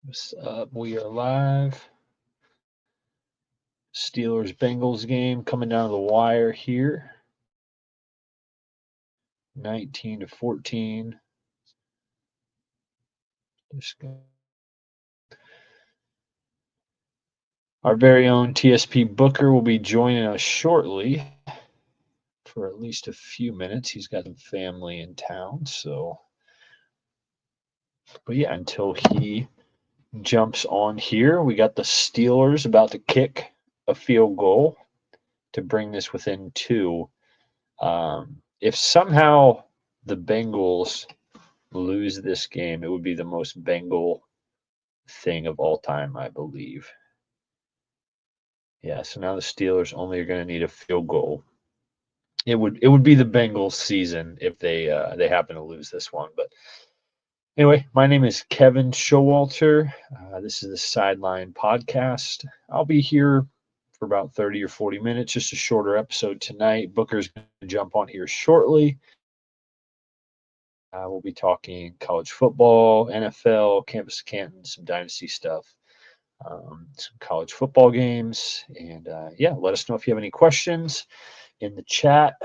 What's up? We are live. Steelers Bengals game coming down to the wire here. 19-14. Our very own TSP Booker will be joining us shortly for at least a few minutes. He's got some family in town, so. But yeah, until he jumps on here, we got the Steelers about to kick a field goal to bring this within 2. If somehow the Bengals lose this game, it would be the most Bengal thing of all time, I believe. Yeah, so now the Steelers only are going to need a field goal. It would be the Bengals season if they happen to lose this one. But anyway, my name is Kevin Showalter. This is the Sideline Podcast. I'll be here for about 30 or 40 minutes, just a shorter episode tonight. Booker's going to jump on here shortly. We'll be talking college football, NFL, Campus Canton, some dynasty stuff, some college football games. And yeah, let us know if you have any questions in the chat.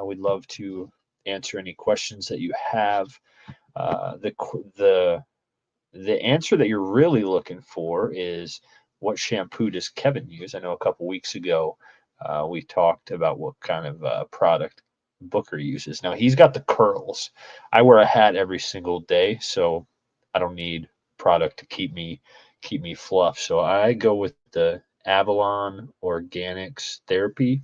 We'd love to answer any questions that you have. The answer that you're really looking for is, what shampoo does Kevin use? I know a couple weeks ago we talked about what kind of product Booker uses. Now he's got the curls. I wear a hat every single day, so I don't need product to keep me fluff. So I go with the Avalon Organics Therapy.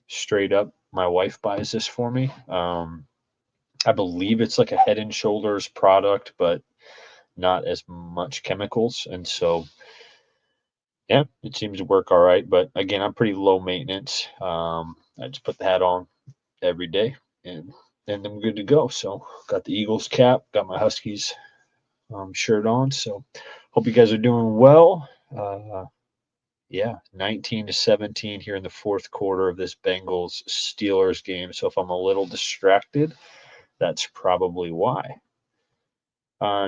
Straight up, my wife buys this for me. I believe it's like a Head and Shoulders product, but not as much chemicals, and so yeah, it seems to work all right. But again, I'm pretty low maintenance. I just put the hat on every day, and then I'm good to go. So got the Eagles cap, got my Huskies shirt on. So hope you guys are doing well. Yeah, 19-17 here in the fourth quarter of this Bengals Steelers game. So if I'm a little distracted, that's probably why.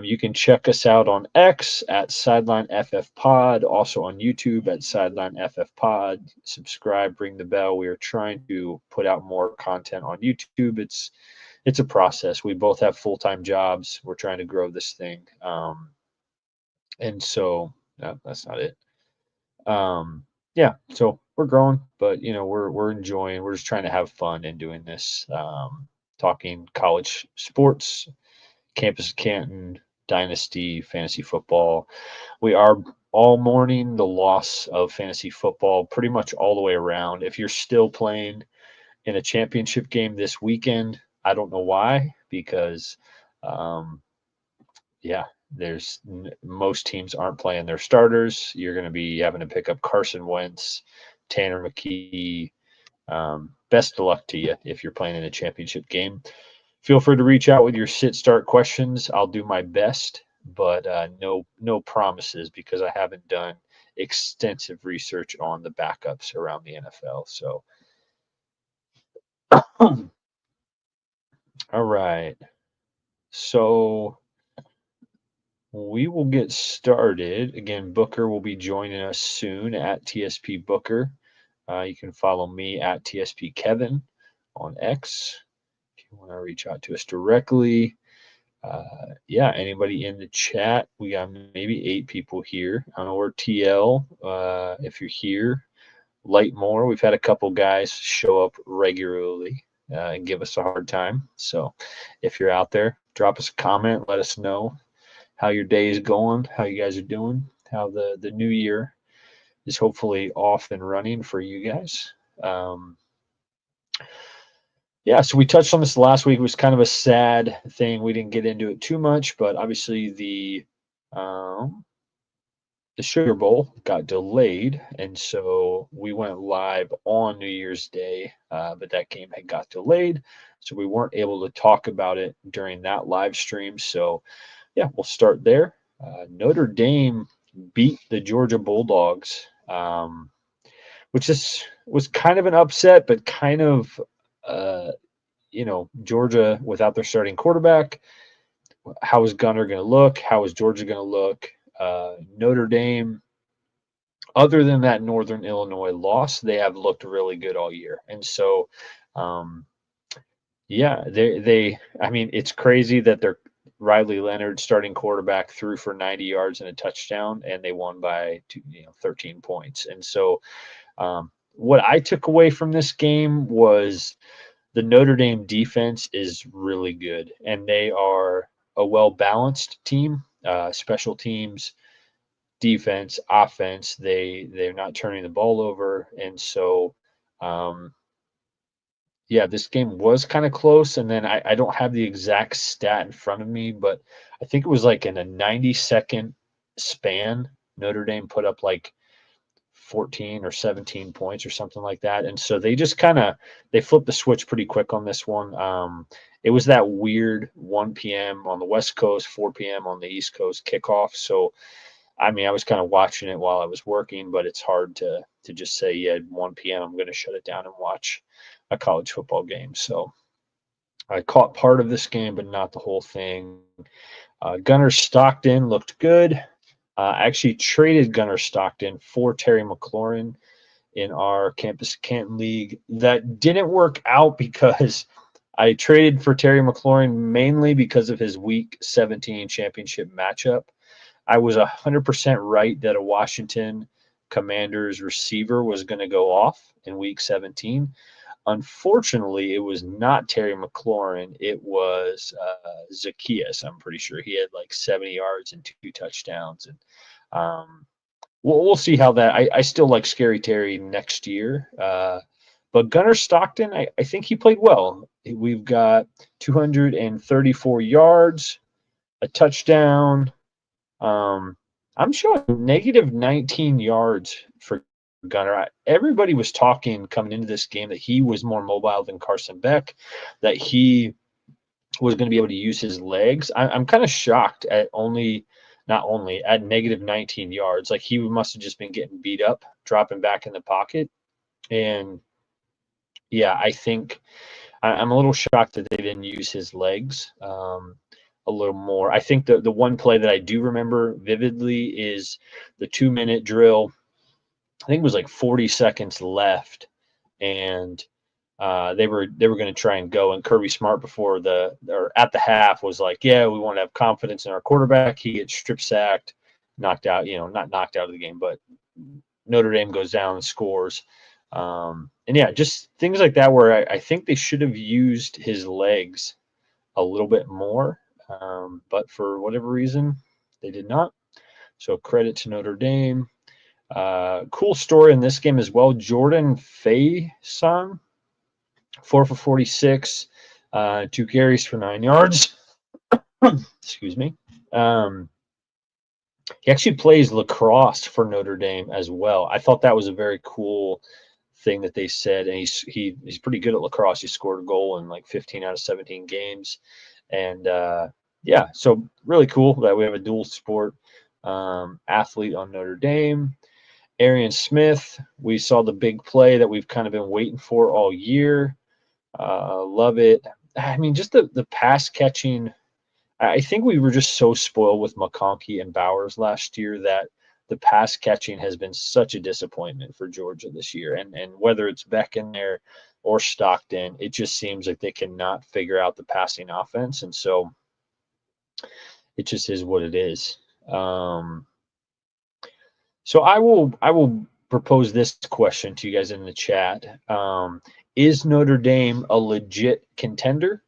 You can check us out on X at Sideline FF Pod, also on YouTube at Sideline FF Pod. Subscribe, ring the bell. We are trying to put out more content on YouTube. It's a process. We both have full-time jobs. We're trying to grow this thing, and so no, that's not it. Yeah, so we're growing, but we're enjoying. We're just trying to have fun in doing this. Talking college sports, Campus Canton, Dynasty, fantasy football. We are all mourning the loss of fantasy football pretty much all the way around. If you're still playing in a championship game this weekend, I don't know why, because yeah, there's most teams aren't playing their starters. You're going to be having to pick up Carson Wentz, Tanner McKee. Best of luck to you if you're playing in a championship game. Feel free to reach out with your sit-start questions. I'll do my best, but no promises, because I haven't done extensive research on the backups around the NFL. So, all right. So we will get started. Again, Booker will be joining us soon at TSP Booker. You can follow me at TSP Kevin on X if you want to reach out to us directly. Yeah, anybody in the chat? We got maybe 8 people here. I don't know where TL. If you're here, light more. We've had a couple guys show up regularly and give us a hard time. So if you're out there, drop us a comment. Let us know how your day is going, how you guys are doing, how the new year is hopefully off and running for you guys. Yeah, so we touched on this last week. It was kind of a sad thing. We didn't get into it too much, but obviously the Sugar Bowl got delayed, and so we went live on New Year's Day, but that game had got delayed, so we weren't able to talk about it during that live stream. So yeah, we'll start there. Notre Dame beat the Georgia Bulldogs, which was kind of an upset, but kind of Georgia without their starting quarterback. How is Gunner going to look? How is Georgia going to look? Notre Dame, other than that Northern Illinois loss, they have looked really good all year. And so, um, yeah, I mean, it's crazy that they're Riley Leonard, starting quarterback, threw for 90 yards and a touchdown, and they won by 13 points. And so, what I took away from this game was the Notre Dame defense is really good, and they are a well balanced team. Special teams, defense, offense. They're not turning the ball over, and so um, yeah, this game was kind of close. And then I don't have the exact stat in front of me, but I think it was like in a 90-second span, Notre Dame put up like 14 or 17 points or something like that. And so they just kind of they flipped the switch pretty quick on this one. It was that weird 1 p.m. on the West Coast, 4 p.m. on the East Coast kickoff. So I mean, I was kind of watching it while I was working, but it's hard to just say, yeah, 1 p.m. I'm going to shut it down and watch a college football game. So I caught part of this game, but not the whole thing. Gunnar Stockton looked good. I actually traded Gunnar Stockton for Terry McLaurin in our Campus Canton League. That didn't work out because I traded for Terry McLaurin mainly because of his Week 17 championship matchup. I was 100% right that a Washington Commanders receiver was going to go off in Week 17. Unfortunately, it was not Terry McLaurin. It was Zacchaeus. I'm pretty sure he had like 70 yards and 2 touchdowns. And we'll see how that. I still like Scary Terry next year. But Gunnar Stockton, I think he played well. We've got 234 yards, a touchdown. I'm showing negative 19 yards for Gunnar. Everybody was talking coming into this game that he was more mobile than Carson Beck, that he was going to be able to use his legs. I'm kind of shocked at not only at negative 19 yards. Like he must have just been getting beat up, dropping back in the pocket. And yeah, I think I'm a little shocked that they didn't use his legs a little more. I think the one play that I do remember vividly is the 2-minute drill. I think it was like 40 seconds left, and they were going to try and go. And Kirby Smart at the half was like, "Yeah, we want to have confidence in our quarterback." He gets strip sacked, knocked out. Not knocked out of the game, but Notre Dame goes down and scores. And yeah, just things like that where I think they should have used his legs a little bit more, but for whatever reason, they did not. So credit to Notre Dame. Cool story in this game as well. Jordan Faison, 4 for 46, 2 carries for 9 yards. Excuse me. He actually plays lacrosse for Notre Dame as well. I thought that was a very cool thing that they said, and he's pretty good at lacrosse. He scored a goal in like 15 out of 17 games, and yeah, so really cool that we have a dual sport athlete on Notre Dame. Arian Smith, we saw the big play that we've kind of been waiting for all year. Love it. I mean, just the pass catching. I think we were just so spoiled with McConkey and Bowers last year that the pass catching has been such a disappointment for Georgia this year. And whether it's Beck in there or Stockton, it just seems like they cannot figure out the passing offense. And so it just is what it is. So I will propose this question to you guys in the chat. Is Notre Dame a legit contender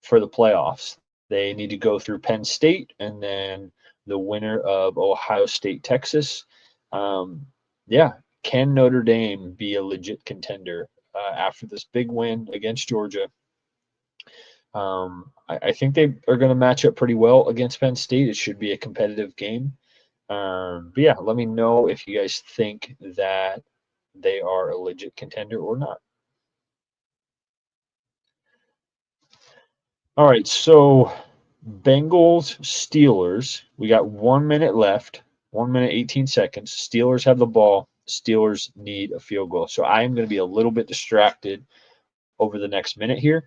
for the playoffs? They need to go through Penn State and then the winner of Ohio State, Texas. Yeah, can Notre Dame be a legit contender after this big win against Georgia? I think they are going to match up pretty well against Penn State. It should be a competitive game. But yeah, let me know if you guys think that they are a legit contender or not. All right, so Bengals, Steelers. We got 1 minute left, 1 minute, 18 seconds. Steelers have the ball. Steelers need a field goal. So I am going to be a little bit distracted over the next minute here.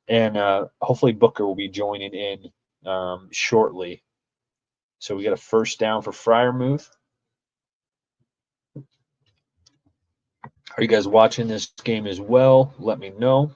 And hopefully Booker will be joining in shortly. So we got a first down for Friarmouth. Are you guys watching this game as well? Let me know.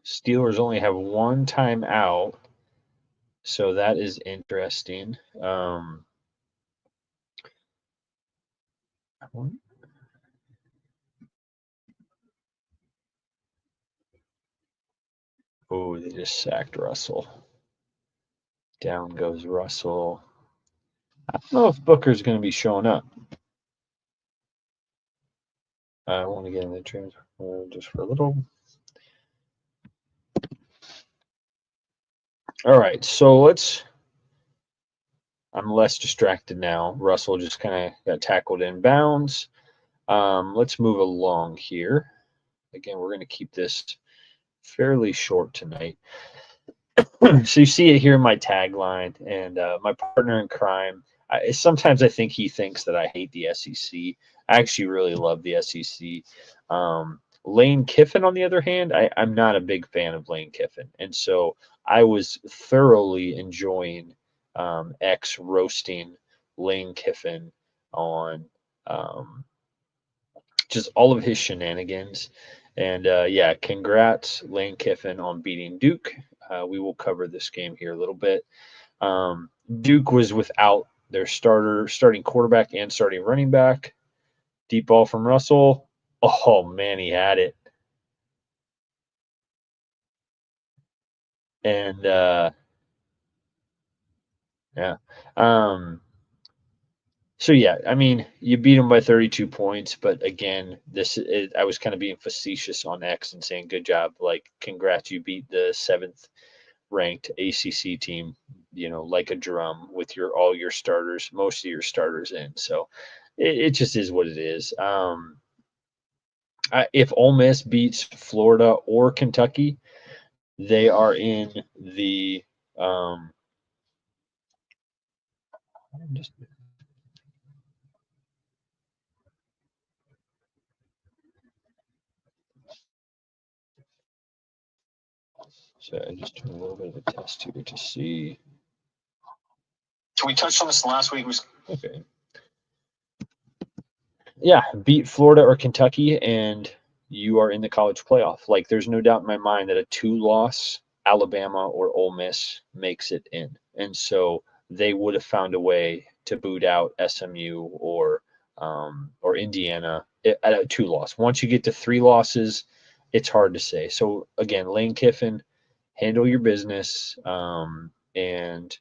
Steelers only have one timeout, so that is interesting. Oh, they just sacked Russell. Down goes Russell. I don't know if Booker's going to be showing up. I want to get in the transfer just for a little. All right, so I'm less distracted now. Russell just kind of got tackled in bounds. Let's move along here. Again, we're going to keep this fairly short tonight. So you see it here in my tagline, and my partner in crime. Sometimes I think he thinks that I hate the SEC. I actually really love the SEC. Lane Kiffin, on the other hand, I'm not a big fan of Lane Kiffin, and so I was thoroughly enjoying X roasting Lane Kiffin on just all of his shenanigans. And yeah, congrats, Lane Kiffin, on beating Duke. We will cover this game here a little bit. Duke was without their starting quarterback and starting running back. Deep ball from Russell. Oh, man, he had it. And yeah. So yeah, I mean, you beat them by 32 points, but again, I was kind of being facetious on X and saying, "Good job, like, congrats, you beat the 7th ranked ACC team, like a drum with all your starters, most of your starters in." So it just is what it is. If Ole Miss beats Florida or Kentucky, they are in the just so I just do a little bit of a test here to see. We touched on this last week. Okay. Yeah, beat Florida or Kentucky, and you are in the college playoff. Like, there's no doubt in my mind that a 2-loss Alabama or Ole Miss makes it in. And so they would have found a way to boot out SMU or Indiana at a 2-loss. Once you get to 3 losses, it's hard to say. So again, Lane Kiffin, handle your business, and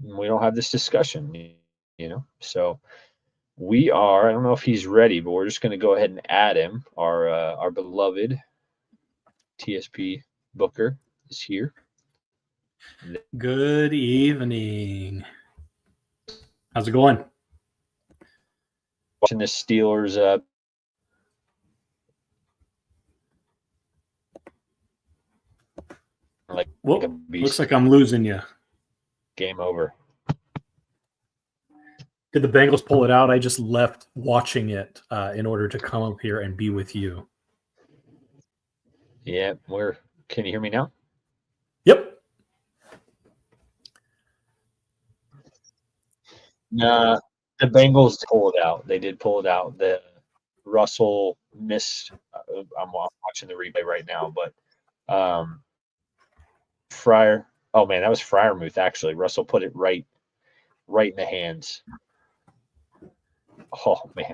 we don't have this discussion, So I don't know if he's ready, but we're just going to go ahead and add him. Our beloved TSP Booker is here. Good evening. How's it going? Watching the Steelers Looks like I'm losing you. Game over. Did the Bengals pull it out? I just left watching it in order to come up here and be with you. Yeah, can you hear me now? Yep. Nah, the Bengals pulled it out. They did pull it out. The Russell missed. I'm watching the replay right now, but Fryer. Oh man, that was Friarmouth actually. Russell put it right in the hands. Oh man.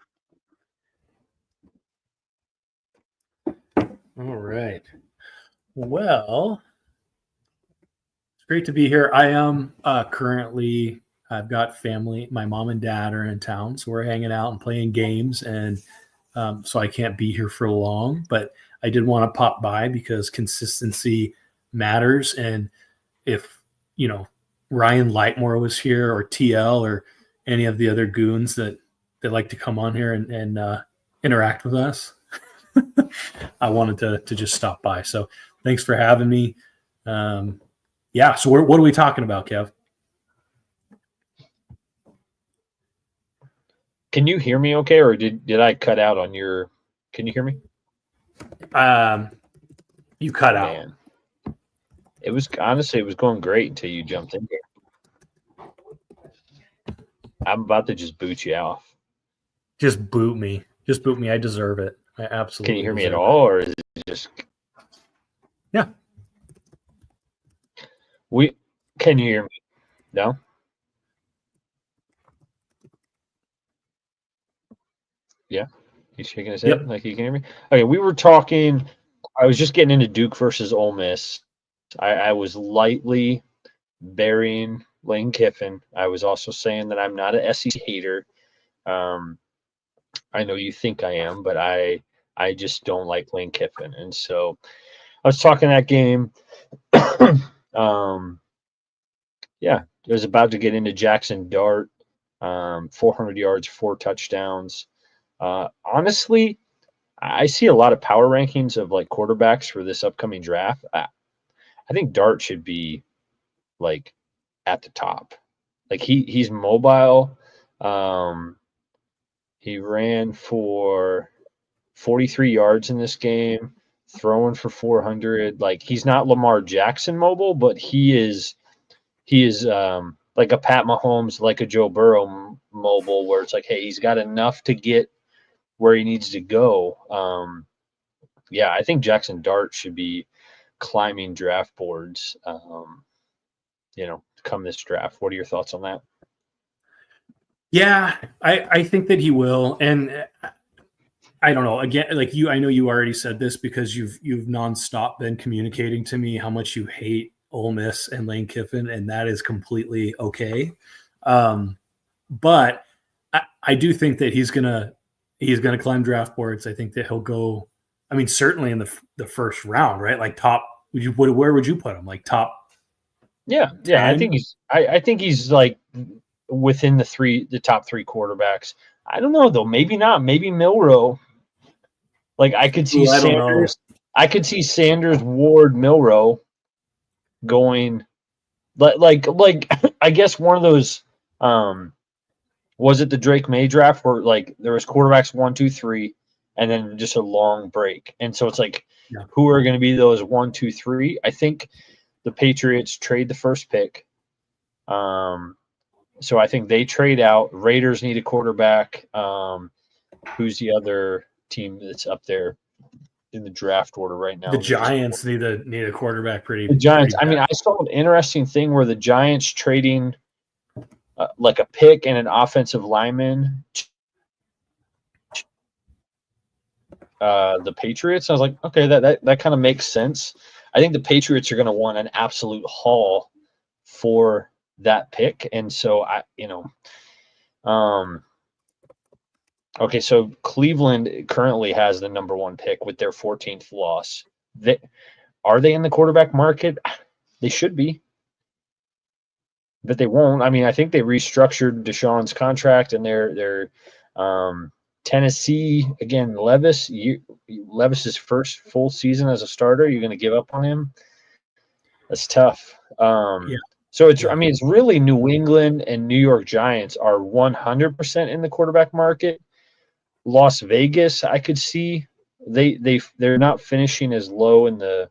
All right. Well, it's great to be here. I am currently, I've got family. My mom and dad are in town, so we're hanging out and playing games, and so I can't be here for long. But I did want to pop by because consistency matters. And if, Ryan Lightmore was here, or TL, or any of the other goons that like to come on here and interact with us, I wanted to just stop by. So thanks for having me. Yeah. So what are we talking about, Kev? Can you hear me okay, or did I cut out on your? Can you hear me? You cut out. Man, it was going great until you jumped in here. I'm about to just boot you off. Just boot me. Just boot me. I deserve it. I absolutely. Can you hear me at deserve all, or is it just? Yeah. Can you hear me? No. Yeah, he's shaking his head Yep. like he can hear me. Okay, we were talking. I was just getting into Duke versus Ole Miss. I was lightly burying Lane Kiffin. I was also saying that I'm not an SEC hater. I know you think I am, but I just don't like Lane Kiffin. And so I was talking that game. Yeah, I was about to get into Jackson Dart, 400 yards, 4 touchdowns. Honestly, I see a lot of power rankings of like quarterbacks for this upcoming draft. I think Dart should be like at the top. Like he's mobile. He ran for 43 yards in this game, throwing for 400. Like he's not Lamar Jackson mobile, but he is like a Pat Mahomes, like a Joe Burrow mobile, where it's like, hey, he's got enough to get where he needs to go. Yeah, I think Jackson Dart should be climbing draft boards. Come this draft. What are your thoughts on that? Yeah, I think that he will, and I don't know. Again, like I know you already said this because you've nonstop been communicating to me how much you hate Ole Miss and Lane Kiffin, and that is completely okay. But I do think that he's gonna climb draft boards. I think that he'll go. I mean, certainly in the first round, right? Like top. Where would you put him? Like top? Yeah. 10? I think he's like within the top 3 quarterbacks. I don't know though. Maybe not. Maybe Milroe. Like I could see Sanders. I could see Sanders, Ward, Milroe going. Like I guess one of those. Was it the Drake May draft where like there was quarterbacks 1, 2, 3, and then just a long break, and so it's like, who are going to be those 1, 2, 3? I think the Patriots trade the first pick. So I think they trade out. Raiders need a quarterback. Who's the other team that's up there in the draft order right now? The Giants need a quarterback pretty. The Giants. Pretty I mean, I saw an interesting thing where the Giants trading like a pick and an offensive lineman. The Patriots. I was like, okay, that kind of makes sense. I think the Patriots are going to want an absolute haul for that pick, and so okay, so Cleveland currently has the number 1 pick with their 14th loss. Are they in the quarterback market? They should be, but they won't. I mean, I think they restructured Deshaun's contract, and they're Tennessee again. Levis's first full season as a starter. You're going to give up on him? That's tough. So it's I mean, it's really New England and New York Giants are 100% in the quarterback market. Las Vegas, I could see they're not finishing as low in the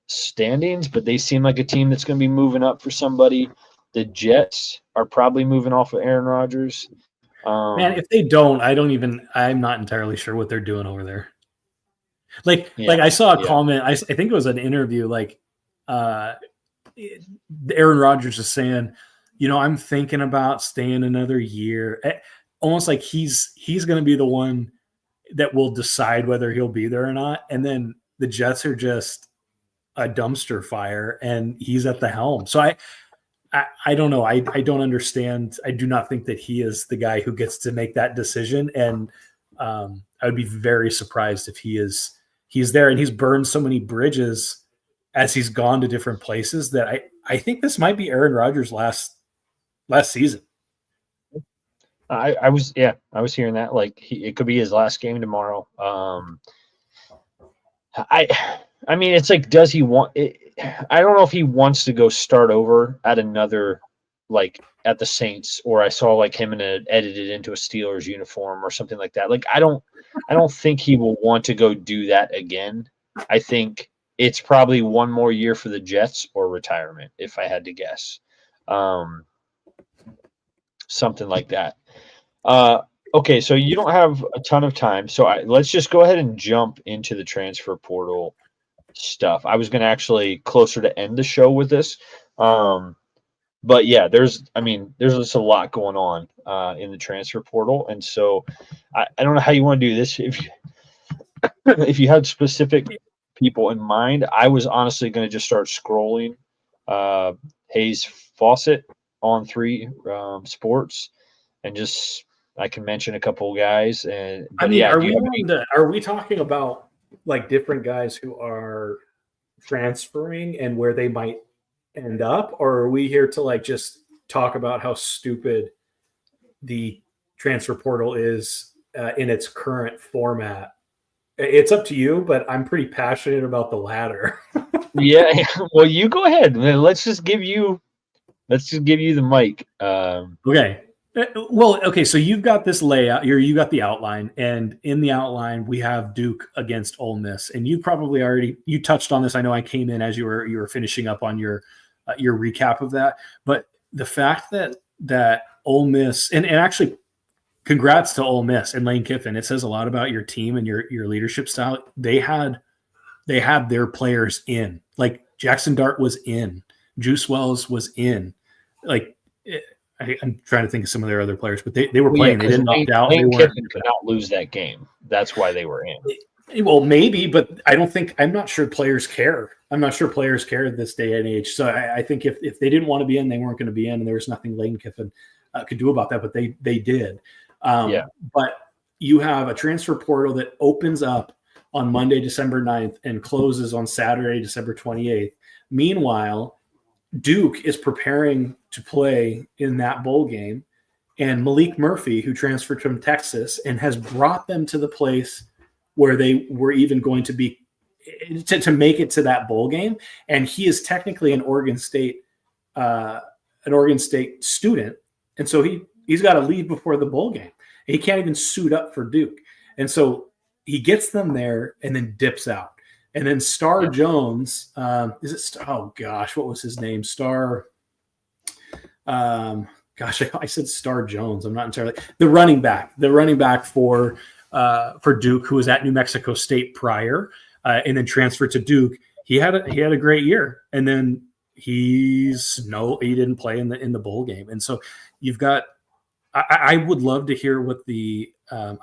standings, but they seem like a team that's going to be moving up for somebody. The Jets are probably moving off of Aaron Rodgers. Man, if they don't, I'm not entirely sure what they're doing over there. Like I saw a comment, I think it was an interview, like Aaron Rodgers is saying, I'm thinking about staying another year. Almost like he's going to be the one that will decide whether he'll be there or not. And then the Jets are just a dumpster fire and he's at the helm. So I don't know. I don't understand. I do not think that he is the guy who gets to make that decision. And I would be very surprised if he's there, and he's burned so many bridges as he's gone to different places that I think this might be Aaron Rodgers' last season. I was hearing that, like it could be his last game tomorrow. I mean, it's like, does he want it? I don't know if he wants to go start over at another, like at the Saints, or I saw like him in edited into a Steelers uniform or something like that. Like I don't think he will want to go do that again. I think it's probably one more year for the Jets or retirement, if I had to guess. Something like that. Okay, so you don't have a ton of time, so let's just go ahead and jump into the transfer portal stuff. I was going to actually closer to end the show with this, but yeah, there's just a lot going on in the transfer portal, and so I don't know how you want to do this. If you had specific people in mind, I was honestly going to just start scrolling Hayes Fawcett on 3 Sports, and just I can mention a couple guys. And but yeah, are we talking about like different guys who are transferring and where they might end up, or are we here to like just talk about how stupid the transfer portal is in its current format? It's up to you, but I'm pretty passionate about the latter. Yeah, well, you go ahead. Let's just give you the mic. Okay. Well, okay, so you've got this layout. You got the outline, and in the outline we have Duke against Ole Miss, and you probably you touched on this. I know I came in as you were finishing up on your recap of that, but the fact that Ole Miss and actually, congrats to Ole Miss and Lane Kiffin. It says a lot about your team and your leadership style. They had their players in, like Jackson Dart was in, Juice Wells was in, like. I'm trying to think of some of their other players, but they were playing. They didn't opt out. Lane Kiffin could not lose that game. That's why they were in. Well, maybe, but I'm not sure players care. I'm not sure players care this day and age. So I think if they didn't want to be in, they weren't going to be in, and there was nothing Lane Kiffin could do about that, but they did. But you have a transfer portal that opens up on Monday, December 9th, and closes on Saturday, December 28th. Meanwhile, Duke is preparing to play in that bowl game, and Malik Murphy, who transferred from Texas and has brought them to the place where they were even going to be to make it to that bowl game. And he is technically an Oregon State student. And so he's got to leave before the bowl game. He can't even suit up for Duke. And so he gets them there and then dips out. And then Star Jones, what was his name? I said Star Jones. I'm not entirely the running back for Duke, who was at New Mexico State prior, and then transferred to Duke. He had a great year, and then he didn't play in the bowl game. And so you've got. I would love to hear what the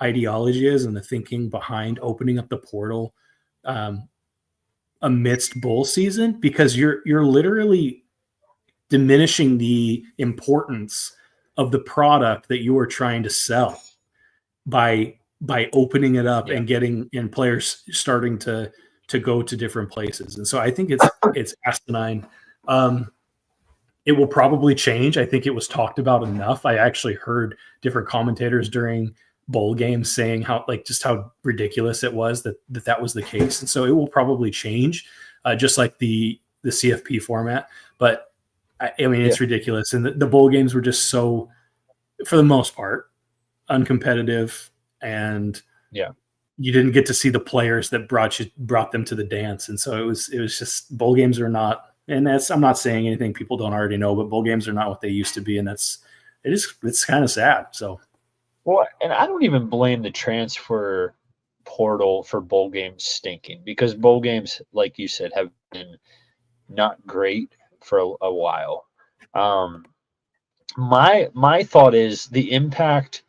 ideology is and the thinking behind opening up the portal amidst bowl season, because you're literally diminishing the importance of the product that you are trying to sell by opening it up and getting players starting to go to different places. And so I think it's asinine. It will probably change. I think it was talked about enough. I actually heard different commentators during bowl games saying how ridiculous it was that was the case. And so it will probably change, just like the CFP format. But it's ridiculous. And the bowl games were just so, for the most part, uncompetitive, and you didn't get to see the players that brought them to the dance. And so it was just, bowl games are not, and I'm not saying anything people don't already know, but bowl games are not what they used to be. And it's kind of sad. So. Well, and I don't even blame the transfer portal for bowl games stinking, because bowl games, like you said, have been not great for a while. My thought is the impact.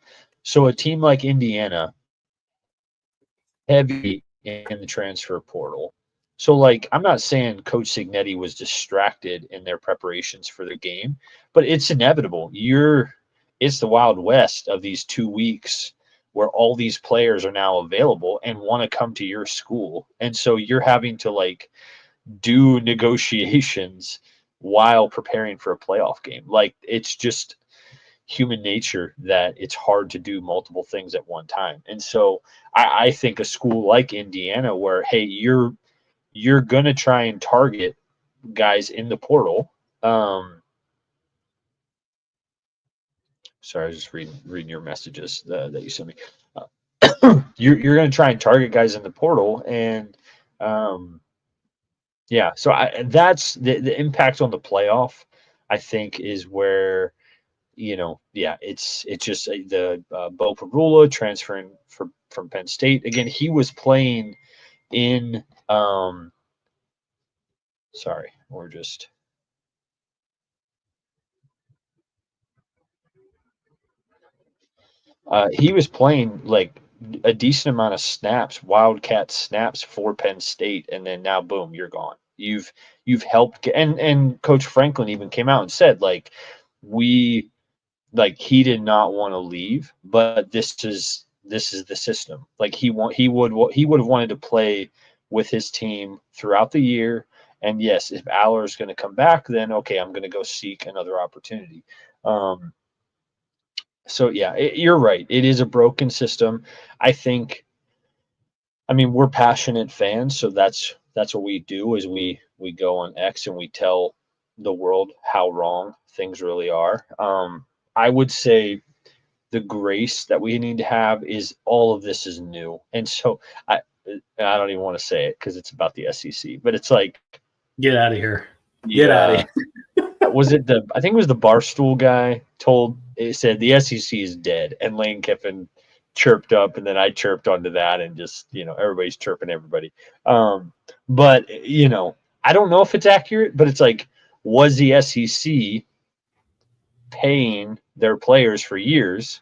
So a team like Indiana, heavy in the transfer portal. So, like, I'm not saying Coach Signetti was distracted in their preparations for the game, but it's inevitable. It's the Wild West of these 2 weeks where all these players are now available and want to come to your school. And so you're having to, like, do negotiations while preparing for a playoff game. Like, it's just human nature that it's hard to do multiple things at one time. And so I think a school like Indiana, where, hey, you're going to try and target guys in the portal. Sorry, I was just reading your messages that you sent me. You're going to try and target guys in the portal, and yeah. So that's the impact on the playoff. I think is where it's just the Bo Perula transferring from Penn State again. He was playing in. Sorry, we're just. He was playing like a decent amount of snaps, Wildcat snaps for Penn State, and then now boom, you're gone. You've helped, and Coach Franklin even came out and said like he did not want to leave, but this is the system. Like he would have wanted to play with his team throughout the year. And yes, if Aller is going to come back, then okay, I'm going to go seek another opportunity. So yeah, you're right. It is a broken system. I mean, we're passionate fans, so that's what we do is we go on X and we tell the world how wrong things really are. I would say the grace that we need to have is all of this is new. And so I don't even want to say it because it's about the SEC, but it's like, get out of here. Get out of here. I think it was the Barstool guy said the SEC is dead, and Lane Kiffin chirped up, and then I chirped onto that, and just, everybody's chirping everybody. But, I don't know if it's accurate, but it's like, was the SEC paying their players for years,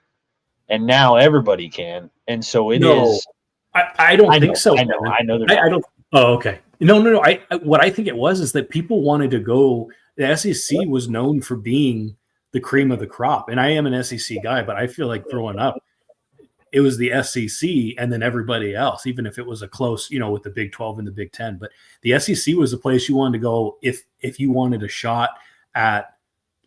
and now everybody can, and so it is. I don't think so. I know. I don't. Oh, okay. No. What I think it was is that people wanted to go. The SEC was known for being the cream of the crop, and I am an SEC guy, but I feel like growing up, it was the SEC and then everybody else, even if it was a close, with the Big 12 and the Big 10. But the SEC was the place you wanted to go if you wanted a shot at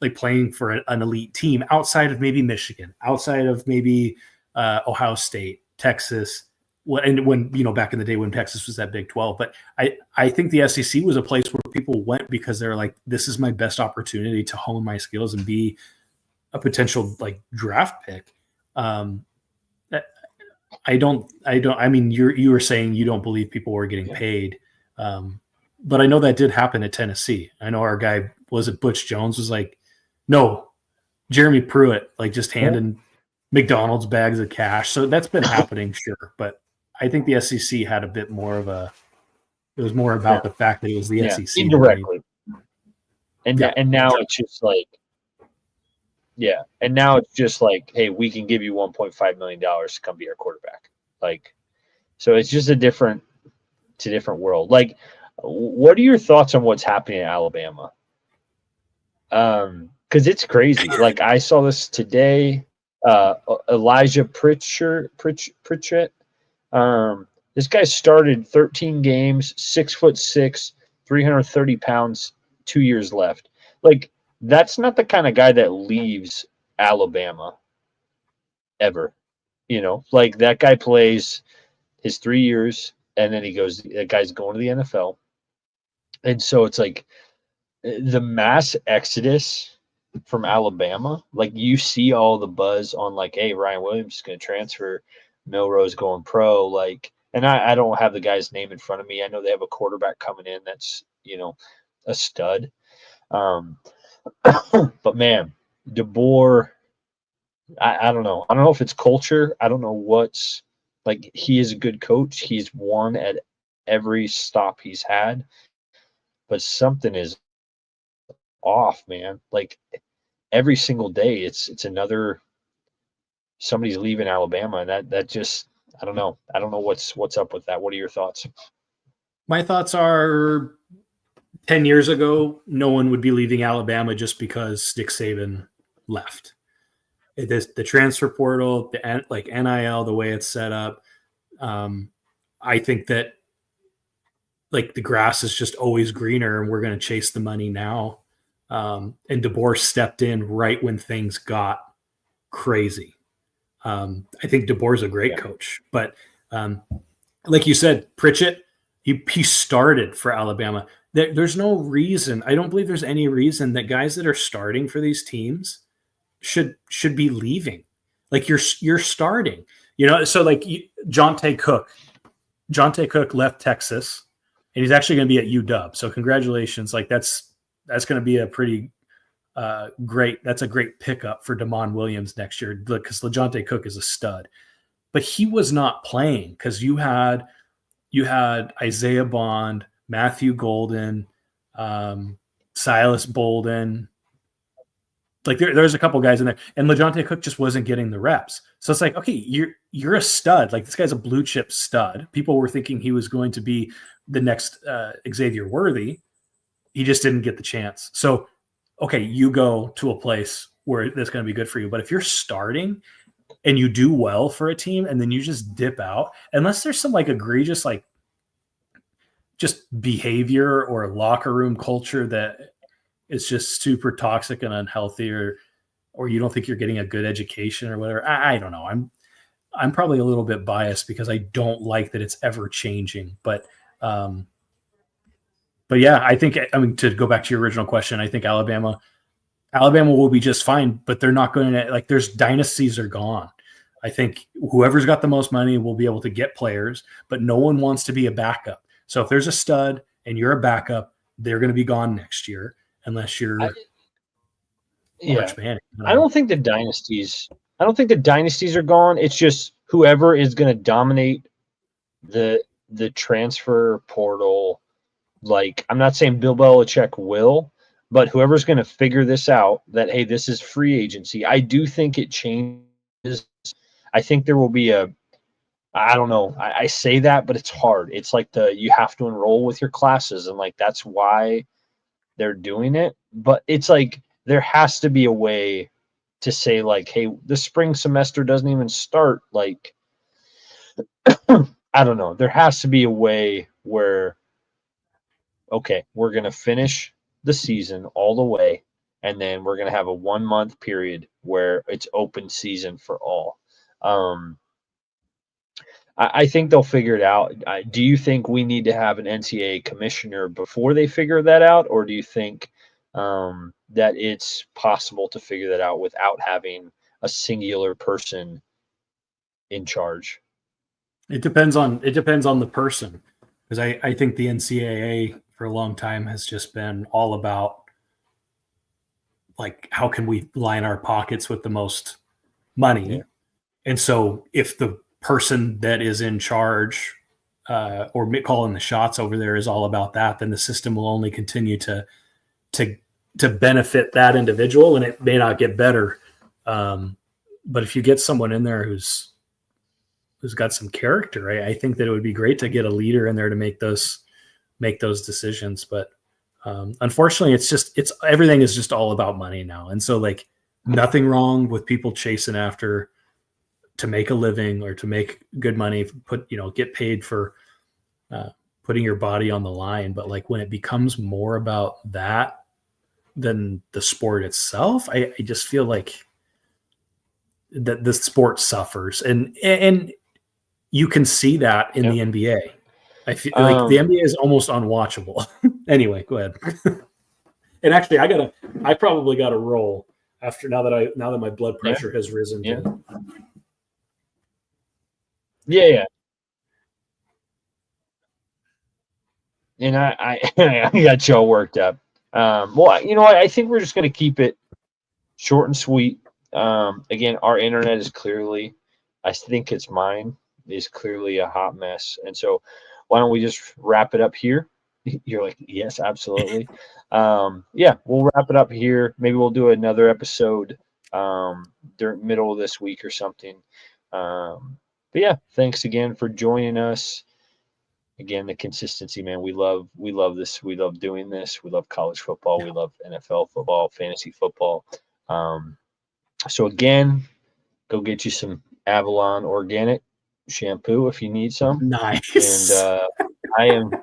like playing for an elite team outside of maybe Michigan, outside of maybe Ohio State, Texas. When back in the day when Texas was that Big 12. But I think the SEC was a place where people went because they're like, this is my best opportunity to hone my skills and be a potential like draft pick. I mean, you were saying you don't believe people were getting paid. But I know that did happen at Tennessee. I know our guy, was it Butch Jones, was like, no, Jeremy Pruitt, like just handing McDonald's bags of cash. So that's been happening, sure. But I think the SEC had a bit more of it was more about the fact that it was the SEC. Indirectly. And now it's just like, and now it's just like, hey, we can give you $1.5 million to come be our quarterback. Like, so it's just a different world. Like, what are your thoughts on what's happening in Alabama? Because it's crazy. Like, I saw this today. Elijah Pritchett. This guy started 13 games, 6'6", 330 pounds, 2 years left. Like, that's not the kind of guy that leaves Alabama ever. Like that guy plays his 3 years and then that guy's going to the NFL. And so it's like the mass exodus from Alabama, like you see all the buzz on like, hey, Ryan Williams is going to transfer, Milrose going pro, like, and I don't have the guy's name in front of me. I know they have a quarterback coming in that's, a stud. But man, DeBoer, I don't know. I don't know if it's culture. I don't know what's like. He is a good coach. He's won at every stop he's had, but something is off, man. Like every single day, it's another. Somebody's leaving Alabama, and that just, I don't know. I don't know what's up with that. What are your thoughts? My thoughts are 10 years ago, no one would be leaving Alabama just because Nick Saban left. The transfer portal, the like NIL, the way it's set up, I think that like the grass is just always greener, and we're going to chase the money now. And DeBoer stepped in right when things got crazy. I think DeBoer's a great coach, but like you said, Pritchett, he started for Alabama. there's no reason. I don't believe there's any reason that guys that are starting for these teams should be leaving. Like you're starting, so like Jonte Cook left Texas and he's actually going to be at UW. So congratulations. Like that's going to be a pretty that's a great pickup for Damon Williams next year because LeJonte Cook is a stud, but he was not playing because you had Isaiah Bond, Matthew Golden, Silas Bolden. Like there's a couple guys in there, and LeJonte Cook just wasn't getting the reps. So it's like, okay, you're a stud. Like this guy's a blue chip stud. People were thinking he was going to be the next Xavier Worthy. He just didn't get the chance. So, okay, you go to a place where that's going to be good for you. But if you're starting and you do well for a team and then you just dip out, unless there's some like egregious like just behavior or locker room culture that is just super toxic and unhealthy, or you don't think you're getting a good education or whatever. I don't know. I'm probably a little bit biased because I don't like that it's ever changing. But yeah, I think, to go back to your original question, I think Alabama will be just fine, but they're not going to, like, there's dynasties are gone. I think whoever's got the most money will be able to get players, but no one wants to be a backup. So if there's a stud and you're a backup, they're going to be gone next year unless you're Arch Manning. I don't think the dynasties are gone. It's just whoever is going to dominate the transfer portal. Like, I'm not saying Bill Belichick will, but whoever's going to figure this out, that, hey, this is free agency. I do think it changes. I think there will be I don't know. I say that, but it's hard. It's like you have to enroll with your classes, and like that's why they're doing it. But it's like there has to be a way to say, like, hey, the spring semester doesn't even start. Like, I don't know. There has to be a way where, okay, we're going to finish the season all the way, and then we're going to have a 1 month period where it's open season for all. I think they'll figure it out. Do you think we need to have an NCAA commissioner before they figure that out, or do you think that it's possible to figure that out without having a singular person in charge? It depends on the person, because I think the NCAA for a long time has just been all about, like, how can we line our pockets with the most money? Yeah. And so if the person that is in charge or calling the shots over there is all about that, then the system will only continue to benefit that individual, and it may not get better. But if you get someone in there who's got some character, I think that it would be great to get a leader in there to make those decisions. But unfortunately, it's everything is just all about money now. And so, like, nothing wrong with people chasing after to make a living or to make good money, get paid for putting your body on the line. But like when it becomes more about that than the sport itself, I just feel like that the sport suffers, and you can see that in the NBA. I feel like the NBA is almost unwatchable. Anyway, go ahead. And actually, I probably got to roll after now that my blood pressure has risen. Yeah. And I got y'all worked up. Well, I think we're just going to keep it short and sweet. Again, our internet is clearly, I think it's mine, is clearly a hot mess. And so why don't we just wrap it up here? You're like, yes, absolutely. We'll wrap it up here. Maybe we'll do another episode during middle of this week or something. But yeah, thanks again for joining us. Again, the consistency, man. We love this. We love doing this. We love college football. We love NFL football, fantasy football. So again, go get you some Avalon organic shampoo if you need some. Nice. And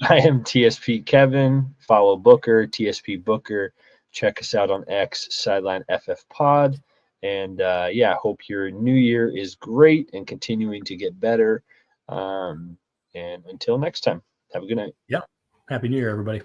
I am TSP Kevin. Follow Booker, TSP Booker. Check us out on X, Sideline FF Pod. And hope your new year is great and continuing to get better. And until next time, have a good night. Yeah. Happy New Year, everybody.